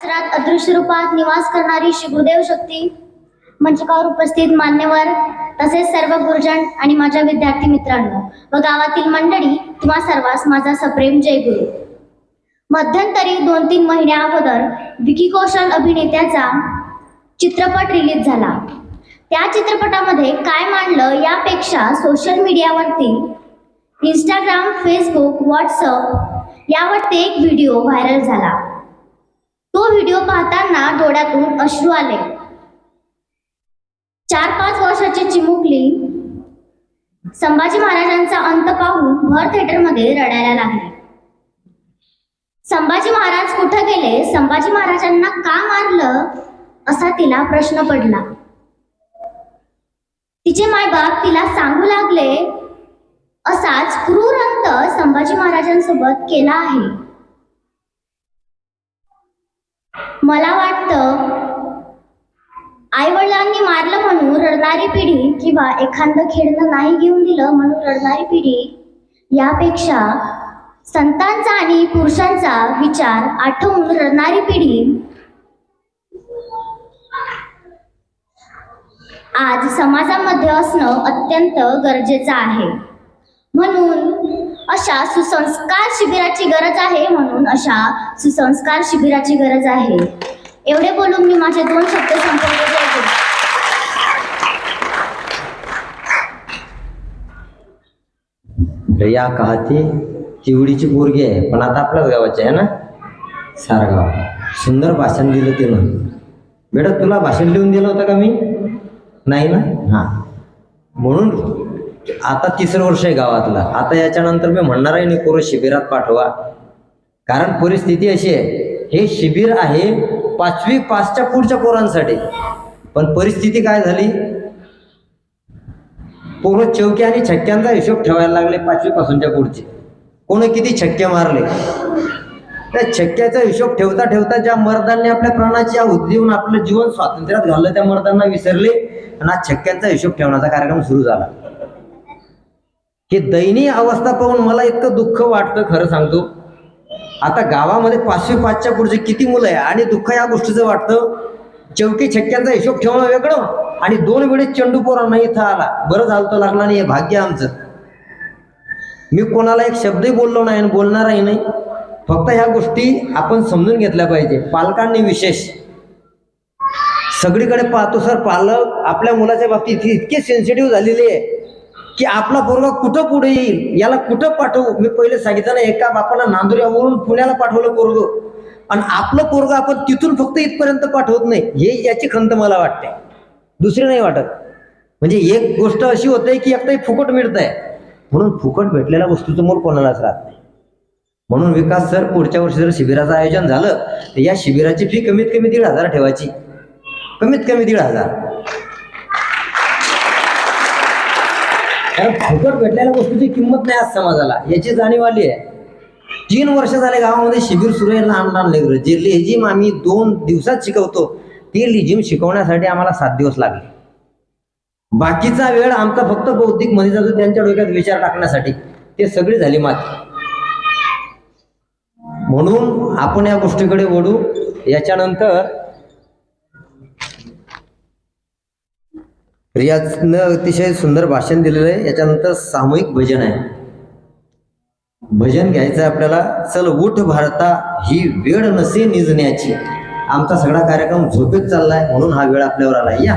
रात अदृश्य रूपात निवास करणारी श्री गुरुदेव शक्ती मंचकावर उपस्थित मान्यवर तसेच सर्व गुरुजन आणि माझ्या विद्यार्थी मित्रांनो व गावातील मंडळी तुम्हा सर्वांस माझा सप्रेम जय गुरु। मध्यंतरी 2-3 महिन्या अगोदर विकी कौशल अभिनेत्याचा चित्रपट रिलीज झाला। त्या चित्रपटामध्ये काय मांडलं यापेक्षा सोशल मीडियावरती इंस्टाग्राम, फेसबुक, व्हॉट्सअप यावरती एक व्हिडिओ व्हायरल झाला। तो व्हिडिओ पाहताना डोळ्यातून अश्रू आले। 4-5 वर्षाची चिमुकली संभाजी महाराजांचा अंत पाहून भर थिएटरमध्ये रडायला लागली। संभाजी महाराज कुठे गेले, संभाजी महाराजांना का मारलं असा तिला प्रश्न पडला। तिचे मायबाप तिला सांगू लागले असाच क्रूर अंत संभाजी महाराजांसोबत केला आहे। मला वाटतं आई-वडिलांनी मारलं म्हणून रडणारी पिढी किंवा एखादं खेळणं नाही घेऊन दिलं म्हणून रडणारी पिढी यापेक्षा संतांचा आणि पुरुषांचा विचार आठवून रडणारी पिढी आज समाजामध्ये असणं अत्यंत गरजेचं आहे। म्हणून अशा सुसंस्कार शिबिराची गरज आहे एवढे बोलून मी माझे 2 शब्द संपवले। या कहाती चिवडीची पोरगी आहे पण आता आपल्याच गावाची आहे ना, सारगाव। सुंदर भाषण दिलं तिनं। बेटा तुला भाषण लिहून दिलं होतं का मी? नाही ना? हां, म्हणून आता 3रं वर्ष आहे गावातला। आता याच्यानंतर मी म्हणणारही नाही पोरं शिबिरात पाठवा, कारण परिस्थिती अशी आहे, हे शिबिर आहे 5वी पासच्या पुढच्या पोरांसाठी। पण परिस्थिती काय झाली, पोरं चौकी आणि छक्क्यांचा हिशोब ठेवायला लागले 5वी पासूनच्या पुढचे। कोणी किती छक्के मारले, त्या छक्क्याचा हिशोब ठेवता ठेवता ज्या मर्दांनी आपल्या प्राणाची आहुती देऊन आपलं जीवन स्वातंत्र्यात घाललं त्या मर्दांना विसरले आणि आज छक्क्यांचा हिशोब ठेवण्याचा कार्यक्रम सुरू झाला। ही दयनीय अवस्था पाहून मला इतकं दुःख वाटतं, खरं सांगतो। आता गावामध्ये 5वी पासच्या पुढचे किती मुलं आहे आणि दुःख या गोष्टीचं वाटतं। चौकी छक्क्यांचा हिशोब ठेवणं वेगळं आणि 2 वेळेस चेंडू पोरांना इथं आला, बरं झालं तर लागला नाही, हे भाग्य आमचं। मी कोणाला एक शब्दही बोललो नाही आणि बोलणारही नाही। फक्त ह्या गोष्टी आपण समजून घेतल्या पाहिजे, पालकांनी विशेष। सगळीकडे पाहतो सर, पालक आपल्या मुलाच्या बाबतीत इतके सेन्सिटिव्ह झालेले आहे की आपला पोरगा कुठं पुढे येईल, याला कुठं पाठवू। मी पहिले सांगितलं ना, एका बापाला नांदुऱ्यावरून पुण्याला पाठवलं पोरगं आणि आपलं पोरगं आपण तिथून फक्त इथपर्यंत पाठवत नाही, हे याची खंत मला वाटते, दुसरी नाही वाटत। म्हणजे एक गोष्ट अशी होते की एकटाही फुकट मिळत आहे, म्हणून फुकट भेटलेल्या वस्तूचं मोल कोणालाच राहत नाही। म्हणून विकास सर, पुढच्या वर्षी जर शिबिराचं आयोजन झालं तर या शिबिराची फी कमीत कमी 1,500 ठेवायची, कमीत कमी 1,500। कारण फुकट भेटलेल्या वस्तूची किंमत नाही आज समाजाला, याची जाणीव आली आहे। 3 वर्ष झाले गावामध्ये शिबिर सुरू आहे। लहान लहान लेकरं जे लेझिम आम्ही 2 दिवसात शिकवतो, ते लेझिम शिकवण्यासाठी आम्हाला 7 दिवस लागले। बाकीचा वेळ आमचा फक्त बौद्धिक मध्ये जातो, त्यांच्या डोक्यात विचार टाकण्यासाठी, ते सगळी झाली माती। म्हणून आपण या गोष्टीकडे वळू। याच्यानंतर रियाजनं अतिशय सुंदर भाषण दिलेलं आहे। याच्यानंतर सामूहिक भजन आहे, भजन घ्यायचं आपल्याला। चल उठ भारता ही वेळ नसे निजण्याची। आमचा सगळा कार्यक्रम झोपेत चाललाय म्हणून हा वेळ आपल्यावर आलाय। या